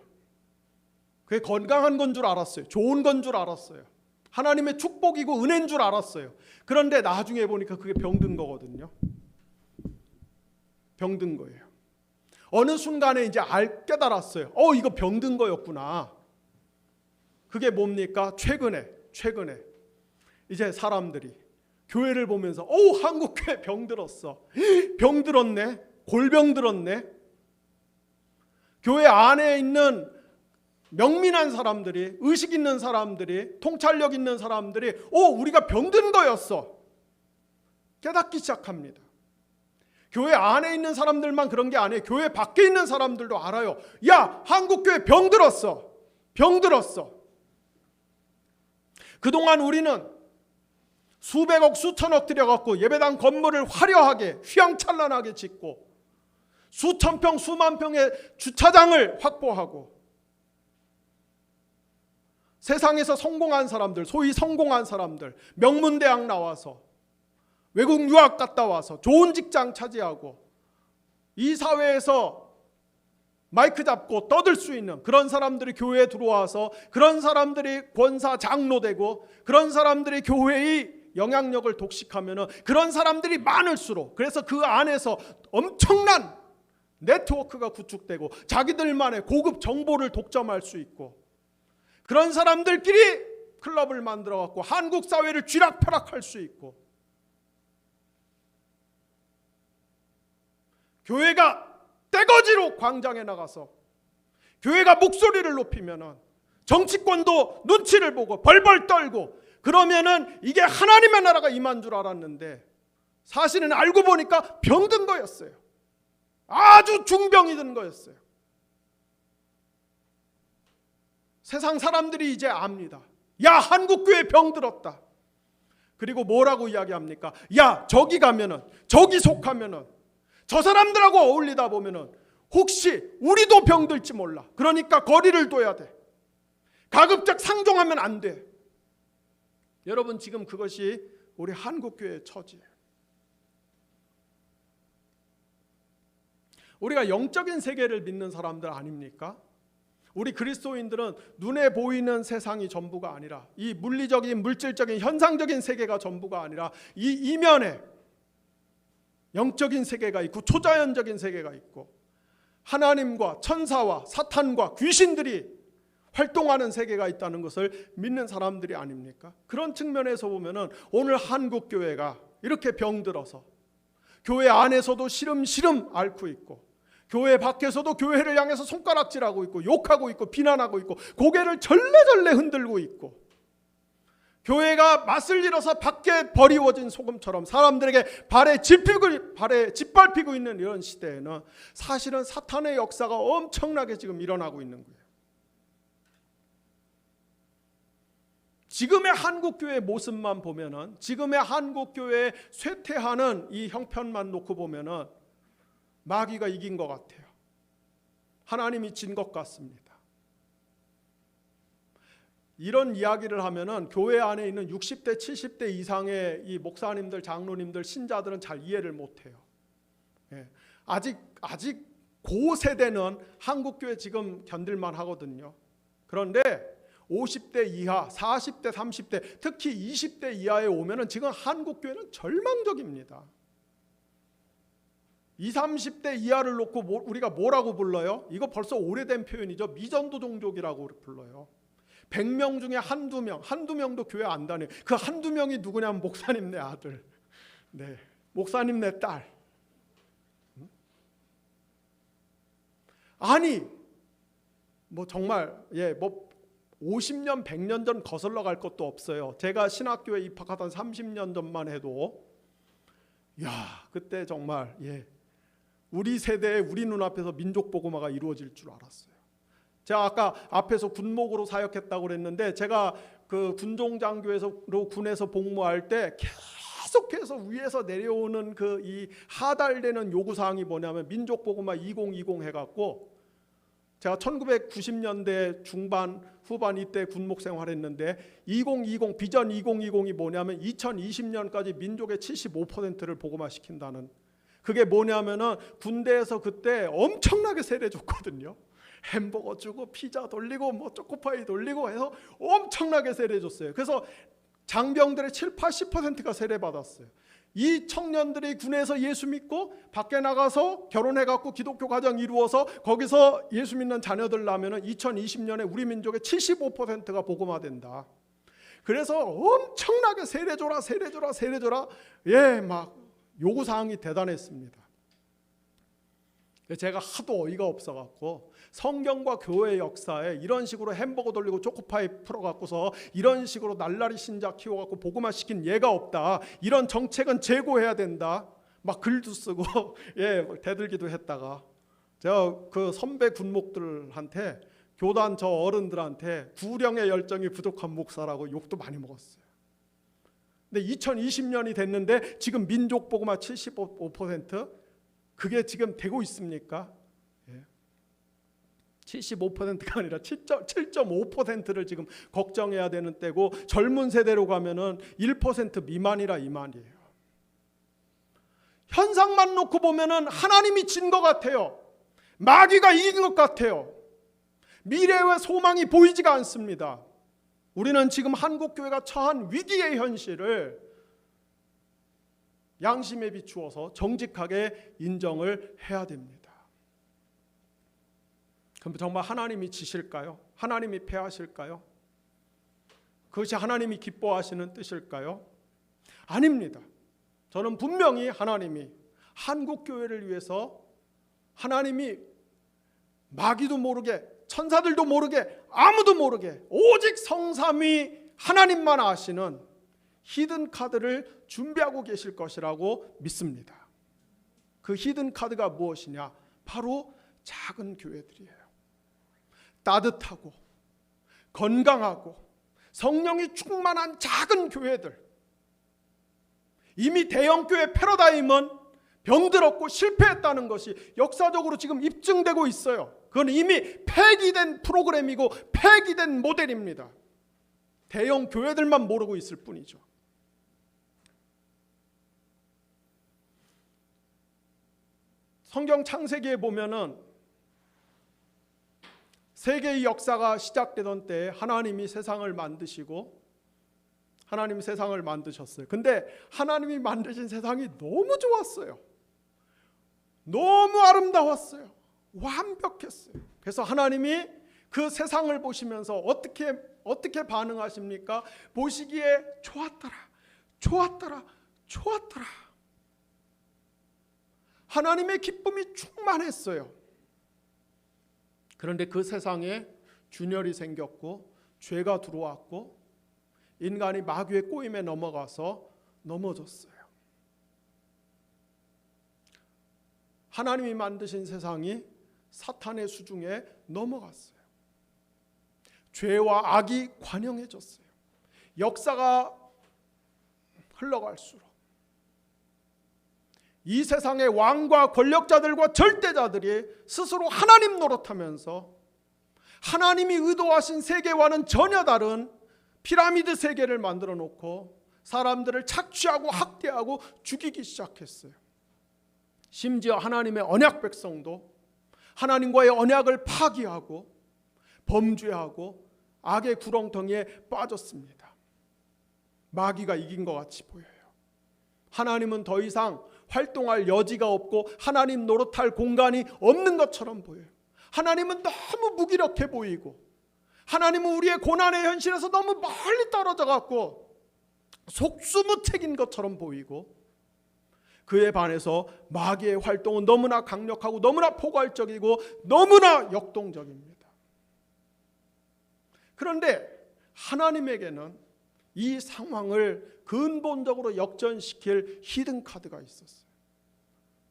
B: 그게 건강한 건 줄 알았어요. 좋은 건 줄 알았어요. 하나님의 축복이고 은혜인 줄 알았어요. 그런데 나중에 보니까 그게 병든 거거든요. 병든 거예요. 어느 순간에 이제 깨달았어요. 이거 병든 거였구나. 그게 뭡니까? 최근에 이제 사람들이 교회를 보면서 한국 교회 병들었어. 병들었네. 골병들었네. 교회 안에 있는 명민한 사람들이, 의식 있는 사람들이, 통찰력 있는 사람들이 우리가 병든 거였어. 깨닫기 시작합니다. 교회 안에 있는 사람들만 그런 게 아니에요. 교회 밖에 있는 사람들도 알아요. 야, 한국 교회 병들었어. 병들었어. 그동안 우리는 수백억 수천억 들여갖고 예배당 건물을 화려하게 휘황찬란하게 짓고 수천 평 수만 평의 주차장을 확보하고 세상에서 성공한 사람들, 소위 성공한 사람들, 명문대학 나와서 외국 유학 갔다 와서 좋은 직장 차지하고 이 사회에서 마이크 잡고 떠들 수 있는 그런 사람들이 교회에 들어와서 그런 사람들이 권사 장로 되고 그런 사람들이 교회의 영향력을 독식하면 그런 사람들이 많을수록, 그래서 그 안에서 엄청난 네트워크가 구축되고 자기들만의 고급 정보를 독점할 수 있고, 그런 사람들끼리 클럽을 만들어 갖고 한국 사회를 쥐락펴락할 수 있고, 교회가 떼거지로 광장에 나가서 교회가 목소리를 높이면은 정치권도 눈치를 보고 벌벌 떨고, 그러면은 이게 하나님의 나라가 임한 줄 알았는데 사실은 알고 보니까 병든 거였어요. 아주 중병이 든 거였어요. 세상 사람들이 이제 압니다. 야, 한국교회 병들었다. 그리고 뭐라고 이야기합니까? 야, 저기 가면은, 저기 속하면은, 저 사람들하고 어울리다 보면은 혹시 우리도 병들지 몰라. 그러니까 거리를 둬야 돼. 가급적 상종하면 안 돼. 여러분, 지금 그것이 우리 한국교회의 처지예요. 우리가 영적인 세계를 믿는 사람들 아닙니까? 우리 그리스도인들은 눈에 보이는 세상이 전부가 아니라, 이 물리적인 물질적인 현상적인 세계가 전부가 아니라 이 이면에 영적인 세계가 있고 초자연적인 세계가 있고 하나님과 천사와 사탄과 귀신들이 활동하는 세계가 있다는 것을 믿는 사람들이 아닙니까? 그런 측면에서 보면은 오늘 한국 교회가 이렇게 병들어서 교회 안에서도 시름시름 앓고 있고, 교회 밖에서도 교회를 향해서 손가락질하고 있고, 욕하고 있고, 비난하고 있고, 고개를 절레절레 흔들고 있고, 교회가 맛을 잃어서 밖에 버리워진 소금처럼 사람들에게 발에 짓밟히고 있는 이런 시대에는 사실은 사탄의 역사가 엄청나게 지금 일어나고 있는 거예요. 지금의 한국교회의 모습만 보면은, 지금의 한국교회의 쇠퇴하는 이 형편만 놓고 보면은 마귀가 이긴 것 같아요. 하나님이 진 것 같습니다. 이런 이야기를 하면은 교회 안에 있는 60대, 70대 이상의 이 목사님들, 장로님들, 신자들은 잘 이해를 못해요. 아직 고 세대는 한국교회 지금 견딜만 하거든요. 그런데 50대 이하, 40대, 30대, 특히 20대 이하에 오면은 지금 한국교회는 절망적입니다. 20, 30대 이하를 놓고 우리가 뭐라고 불러요? 이거 벌써 오래된 표현이죠. 미전도 종족이라고 불러요. 100명 중에 한두 명도 교회 안 다녀요. 그 한두 명이 누구냐면 목사님 내 아들, 네, 목사님 내 딸. 아니, 뭐 정말 50년, 100년 전 거슬러 갈 것도 없어요. 제가 신학교에 입학하던 30년 전만 해도 그때 정말 우리 세대에 우리 눈앞에서 민족복음화가 이루어질 줄 알았어요. 제가 아까 앞에서 군목으로 사역했다고 그랬는데, 제가 그 군종장교에서 군에서 복무할 때 계속해서 위에서 내려오는 그 이 하달되는 요구사항이 뭐냐면 민족복음화 2020 해갖고, 제가 1990년대 중반 후반 이때 군목 생활했는데 2020 비전 2020이 뭐냐면 2020년까지 민족의 75%를 복음화시킨다는, 그게 뭐냐면은 군대에서 그때 엄청나게 세례 줬거든요. 햄버거 주고 피자 돌리고 뭐 초코파이 돌리고 해서 엄청나게 세례 줬어요. 그래서 장병들의 7, 80%가 세례 받았어요. 이 청년들이 군에서 예수 믿고 밖에 나가서 결혼해갖고 기독교 가정 이루어서 거기서 예수 믿는 자녀들 낳으면 2020년에 우리 민족의 75%가 복음화된다. 그래서 엄청나게 세례 줘라 막 요구사항이 대단했습니다. 제가 하도 어이가 없어갖고 성경과 교회의 역사에 이런 식으로 햄버거 돌리고 초코파이 풀어갖고서 이런 식으로 날라리 신자 키워갖고 복음화시킨 예가 없다, 이런 정책은 제고해야 된다, 막 글도 쓰고 대들기도 했다가, 제가 그 선배 군목들한테, 교단 저 어른들한테 구령의 열정이 부족한 목사라고 욕도 많이 먹었어요. 근데 2020년이 됐는데 지금 민족 복음화 75%, 그게 지금 되고 있습니까? 75%가 아니라 7.5%를 지금 걱정해야 되는 때고, 젊은 세대로 가면은 1% 미만이라 이 말이에요. 현상만 놓고 보면은 하나님이 진 것 같아요. 마귀가 이긴 것 같아요. 미래의 소망이 보이지가 않습니다. 우리는 지금 한국교회가 처한 위기의 현실을 양심에 비추어서 정직하게 인정을 해야 됩니다. 그럼 정말 하나님이 지실까요? 하나님이 패하실까요? 그것이 하나님이 기뻐하시는 뜻일까요? 아닙니다. 저는 분명히 하나님이 한국교회를 위해서, 하나님이 마귀도 모르게, 천사들도 모르게, 아무도 모르게 오직 성삼위 하나님만 아시는 히든 카드를 준비하고 계실 것이라고 믿습니다. 그 히든 카드가 무엇이냐? 바로 작은 교회들이에요. 따뜻하고 건강하고 성령이 충만한 작은 교회들. 이미 대형교회 패러다임은 병들었고 실패했다는 것이 역사적으로 지금 입증되고 있어요. 그건 이미 폐기된 프로그램이고 폐기된 모델입니다. 대형 교회들만 모르고 있을 뿐이죠. 성경 창세기에 보면은 세계의 역사가 시작되던 때 하나님이 세상을 만드시고, 하나님이 세상을 만드셨어요. 근데 하나님이 만드신 세상이 너무 좋았어요. 너무 아름다웠어요. 완벽했어요. 그래서 하나님이 그 세상을 보시면서 어떻게 반응하십니까? 보시기에 좋았더라. 하나님의 기쁨이 충만했어요. 그런데 그 세상에 균열이 생겼고 죄가 들어왔고, 인간이 마귀의 꼬임에 넘어가서 넘어졌어요. 하나님이 만드신 세상이 사탄의 수중에 넘어갔어요. 죄와 악이 관영해졌어요. 역사가 흘러갈수록 이 세상의 왕과 권력자들과 절대자들이 스스로 하나님 노릇하면서 하나님이 의도하신 세계와는 전혀 다른 피라미드 세계를 만들어 놓고 사람들을 착취하고 학대하고 죽이기 시작했어요. 심지어 하나님의 언약 백성도 하나님과의 언약을 파기하고 범죄하고 악의 구렁텅이에 빠졌습니다. 마귀가 이긴 것 같이 보여요. 하나님은 더 이상 활동할 여지가 없고 하나님 노릇할 공간이 없는 것처럼 보여요. 하나님은 너무 무기력해 보이고 하나님은 우리의 고난의 현실에서 너무 멀리 떨어져 갖고 속수무책인 것처럼 보이고, 그에 반해서 마귀의 활동은 너무나 강력하고 너무나 포괄적이고 너무나 역동적입니다. 그런데 하나님에게는 이 상황을 근본적으로 역전시킬 히든 카드가 있었어요.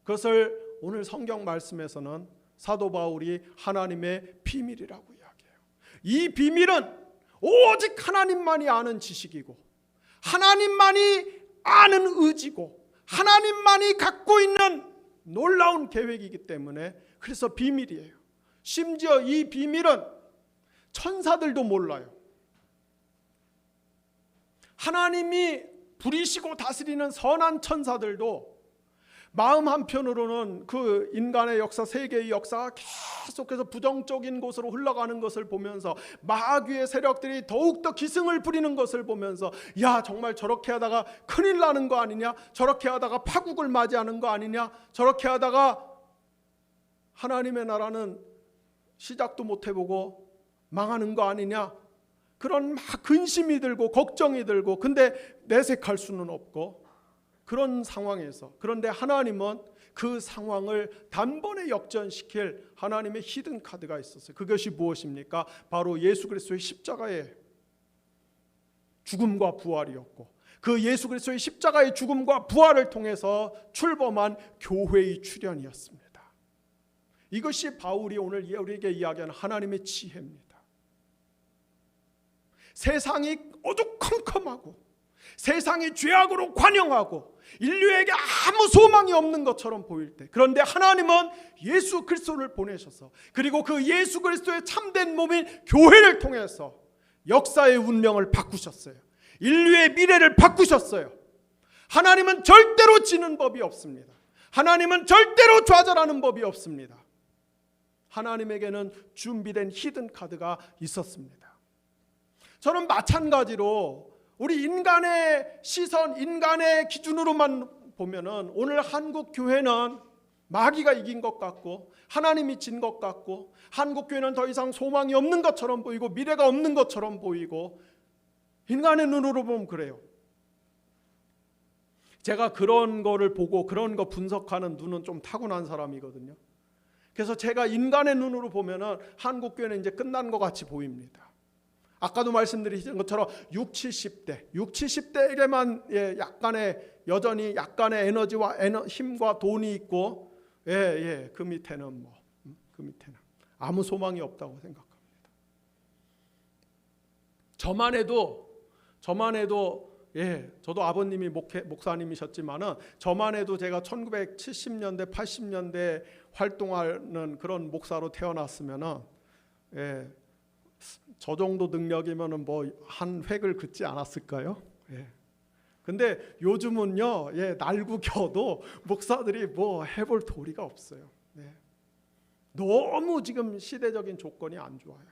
B: 그것을 오늘 성경 말씀에서는 사도 바울이 하나님의 비밀이라고 이야기해요. 이 비밀은 오직 하나님만이 아는 지식이고 하나님만이 아는 의지고 하나님만이 갖고 있는 놀라운 계획이기 때문에 그래서 비밀이에요. 심지어 이 비밀은 천사들도 몰라요. 하나님이 부리시고 다스리는 선한 천사들도 마음 한편으로는 그 인간의 역사, 세계의 역사가 계속해서 부정적인 곳으로 흘러가는 것을 보면서 마귀의 세력들이 더욱더 기승을 부리는 것을 보면서 야, 정말 저렇게 하다가 큰일 나는 거 아니냐, 저렇게 하다가 파국을 맞이하는 거 아니냐, 저렇게 하다가 하나님의 나라는 시작도 못 해보고 망하는 거 아니냐, 그런 막 근심이 들고 걱정이 들고, 근데 내색할 수는 없고 그런 상황에서, 그런데 하나님은 그 상황을 단번에 역전시킬 하나님의 히든 카드가 있었어요. 그것이 무엇입니까? 바로 예수 그리스도의 십자가의 죽음과 부활이었고, 그 예수 그리스도의 십자가의 죽음과 부활을 통해서 출범한 교회의 출현이었습니다. 이것이 바울이 오늘 우리에게 이야기하는 하나님의 지혜입니다. 세상이 어두컴컴하고 세상이 죄악으로 관영하고 인류에게 아무 소망이 없는 것처럼 보일 때, 그런데 하나님은 예수 그리스도를 보내셔서, 그리고 그 예수 그리스도의 참된 몸인 교회를 통해서 역사의 운명을 바꾸셨어요. 인류의 미래를 바꾸셨어요. 하나님은 절대로 지는 법이 없습니다. 하나님은 절대로 좌절하는 법이 없습니다. 하나님에게는 준비된 히든 카드가 있었습니다. 저는 마찬가지로 우리 인간의 시선, 인간의 기준으로만 보면은 오늘 한국 교회는 마귀가 이긴 것 같고 하나님이 진 것 같고 한국 교회는 더 이상 소망이 없는 것처럼 보이고 미래가 없는 것처럼 보이고, 인간의 눈으로 보면 그래요. 제가 그런 거를 보고 그런 거 분석하는 눈은 좀 타고난 사람이거든요. 그래서 제가 인간의 눈으로 보면은 한국 교회는 이제 끝난 것 같이 보입니다. 아까도 말씀드린 것처럼 60, 70대에게만 약간의 여전히 약간의 에너지와 힘과 돈이 있고, 그 밑에는 그 밑에는 아무 소망이 없다고 생각합니다. 저만 해도 저도 아버님이 목사님이셨지만은 저만 해도 제가 1970년대 80년대 활동하는 그런 목사로 태어났으면은 저 정도 능력이면은 뭐 한 획을 긋지 않았을까요? 근데 요즘은요, 날고 겨도 목사들이 뭐 해볼 도리가 없어요. 너무 지금 시대적인 조건이 안 좋아요.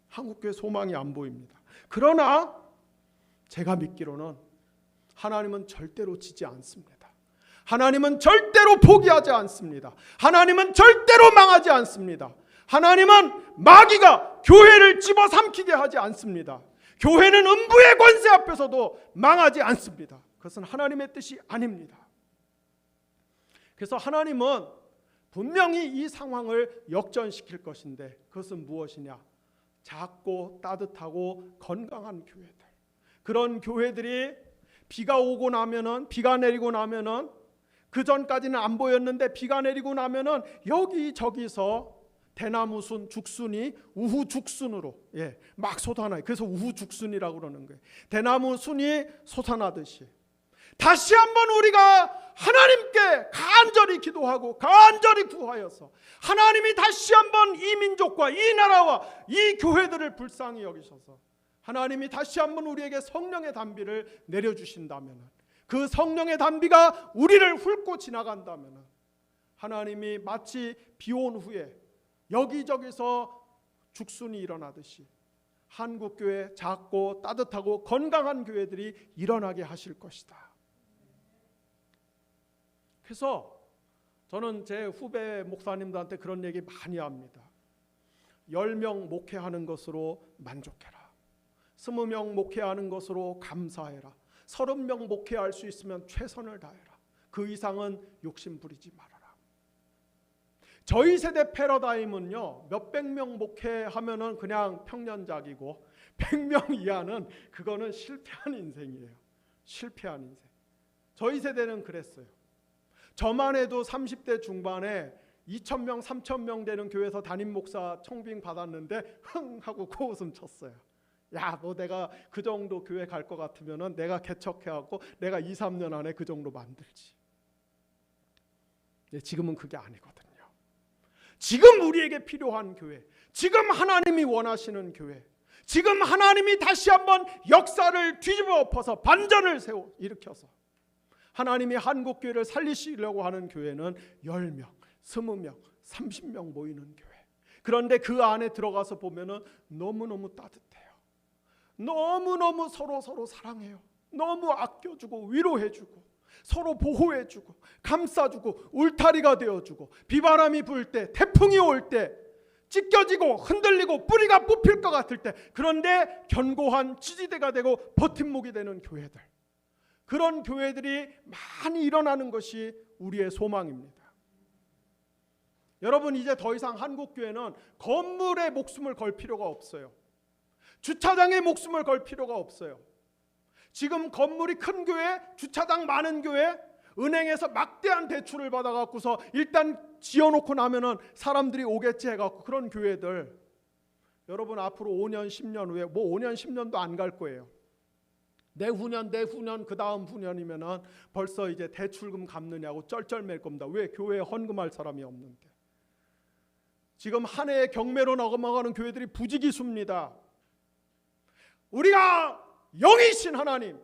B: 한국교회 소망이 안 보입니다. 그러나 제가 믿기로는 하나님은 절대로 지지 않습니다. 하나님은 절대로 포기하지 않습니다. 하나님은 절대로 망하지 않습니다. 하나님은 마귀가 교회를 집어삼키게 하지 않습니다. 교회는 음부의 권세 앞에서도 망하지 않습니다. 그것은 하나님의 뜻이 아닙니다. 그래서 하나님은 분명히 이 상황을 역전시킬 것인데, 그것은 무엇이냐? 작고 따뜻하고 건강한 교회들, 그런 교회들이 비가 오고 나면은, 비가 내리고 나면은, 그 전까지는 안 보였는데 비가 내리고 나면은 여기저기서 대나무 순, 죽순이 우후죽순으로 막 솟아나요. 그래서 우후죽순이라고 그러는 거예요. 대나무 순이 솟아나듯이 다시 한번 우리가 하나님께 간절히 기도하고 간절히 구하여서 하나님이 다시 한번 이 민족과 이 나라와 이 교회들을 불쌍히 여기셔서 하나님이 다시 한번 우리에게 성령의 단비를 내려주신다면, 그 성령의 단비가 우리를 훑고 지나간다면 하나님이 마치 비 온 후에 여기저기서 죽순이 일어나듯이 한국교회 작고 따뜻하고 건강한 교회들이 일어나게 하실 것이다. 그래서 저는 제 후배 목사님들한테 그런 얘기 많이 합니다. 10명 목회하는 것으로 만족해라. 20명 목회하는 것으로 감사해라. 30명 목회할 수 있으면 최선을 다해라. 그 이상은 욕심 부리지 말아라. 저희 세대 패러다임은요, 몇백 명 목회하면은 그냥 평년작이고 100명 이하는 그거는 실패한 인생이에요. 실패한 인생. 저희 세대는 그랬어요. 저만 해도 30대 중반에 2,000명, 3,000명 되는 교회에서 담임 목사 청빙 받았는데 흥 하고 코웃음 쳤어요. 야, 뭐 내가 그 정도 교회 갈 것 같으면은 내가 개척해갖고 내가 2, 3년 안에 그 정도 만들지. 지금은 그게 아니거든요. 지금 우리에게 필요한 교회, 지금 하나님이 원하시는 교회, 지금 하나님이 다시 한번 역사를 뒤집어 엎어서 반전을 일으켜서 하나님이 한국교회를 살리시려고 하는 교회는 10명, 20명, 30명 모이는 교회. 그런데 그 안에 들어가서 보면은 너무너무 따뜻해요. 너무너무 서로 사랑해요. 너무 아껴주고 위로해주고 서로 보호해주고 감싸주고 울타리가 되어주고 비바람이 불 때, 태풍이 올 때 찢겨지고 흔들리고 뿌리가 뽑힐 것 같을 때, 그런데 견고한 지지대가 되고 버팀목이 되는 교회들, 그런 교회들이 많이 일어나는 것이 우리의 소망입니다. 여러분, 이제 더 이상 한국교회는 건물에 목숨을 걸 필요가 없어요. 주차장에 목숨을 걸 필요가 없어요. 지금 건물이 큰 교회, 주차장 많은 교회, 은행에서 막대한 대출을 받아갖고서 일단 지어놓고 나면은 사람들이 오겠지 해갖고 그런 교회들, 여러분 앞으로 5년 10년 후에, 뭐 5년 10년도 안 갈 거예요. 내후년 그 다음 후년이면은 벌써 이제 대출금 갚느냐고 쩔쩔맬 겁니다. 왜? 교회에 헌금할 사람이 없는데. 지금 한 해의 경매로 넘어가는 교회들이 부지기수입니다. 우리가 영이신 하나님,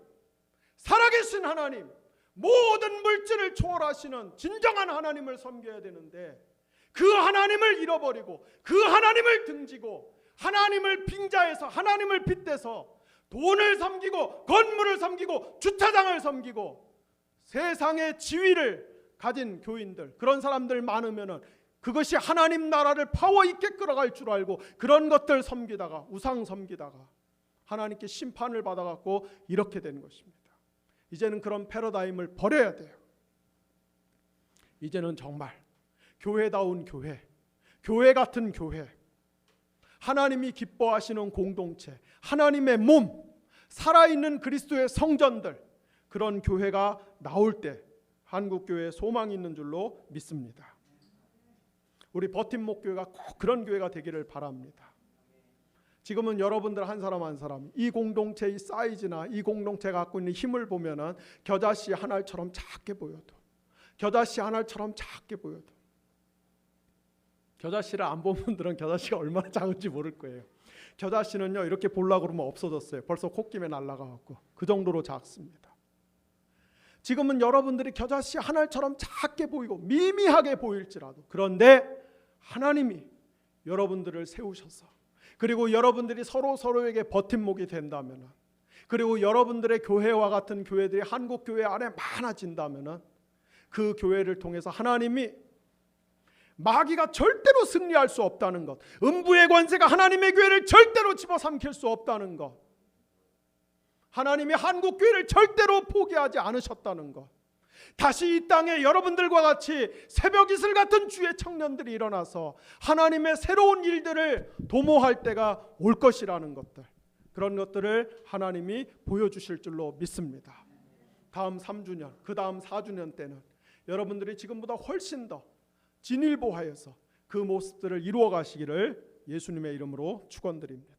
B: 살아계신 하나님, 모든 물질을 초월하시는 진정한 하나님을 섬겨야 되는데, 그 하나님을 잃어버리고 그 하나님을 등지고 하나님을 빙자해서 하나님을 빗대서 돈을 섬기고 건물을 섬기고 주차장을 섬기고 세상의 지위를 가진 교인들, 그런 사람들 많으면은 그것이 하나님 나라를 파워 있게 끌어갈 줄 알고 그런 것들 섬기다가, 우상 섬기다가 하나님께 심판을 받아갖고 이렇게 되는 것입니다. 이제는 그런 패러다임을 버려야 돼요. 이제는 정말 교회다운 교회, 교회 같은 교회, 하나님이 기뻐하시는 공동체, 하나님의 몸, 살아있는 그리스도의 성전들, 그런 교회가 나올 때 한국교회에 소망이 있는 줄로 믿습니다. 우리 버팀목 교회가 꼭 그런 교회가 되기를 바랍니다. 지금은 여러분들 한 사람 한 사람 이 공동체의 사이즈나 이 공동체가 갖고 있는 힘을 보면은 겨자씨 한 알처럼 작게 보여도, 겨자씨 한 알처럼 작게 보여도, 겨자씨를 안 본 분들은 겨자씨가 얼마나 작은지 모를 거예요. 겨자씨는요, 이렇게 보려고 그러면 없어졌어요. 벌써 콧김에 날아가갖고 그 정도로 작습니다. 지금은 여러분들이 겨자씨 한 알처럼 작게 보이고 미미하게 보일지라도, 그런데 하나님이 여러분들을 세우셔서, 그리고 여러분들이 서로에게 버팀목이 된다면, 그리고 여러분들의 교회와 같은 교회들이 한국 교회 안에 많아진다면, 그 교회를 통해서 하나님이 마귀가 절대로 승리할 수 없다는 것, 음부의 권세가 하나님의 교회를 절대로 집어삼킬 수 없다는 것, 하나님이 한국 교회를 절대로 포기하지 않으셨다는 것, 다시 이 땅에 여러분들과 같이 새벽 이슬 같은 주의 청년들이 일어나서 하나님의 새로운 일들을 도모할 때가 올 것이라는 것들, 그런 것들을 하나님이 보여주실 줄로 믿습니다. 다음 3주년, 그 다음 4주년 때는 여러분들이 지금보다 훨씬 더 진일보하여서 그 모습들을 이루어 가시기를 예수님의 이름으로 축원드립니다.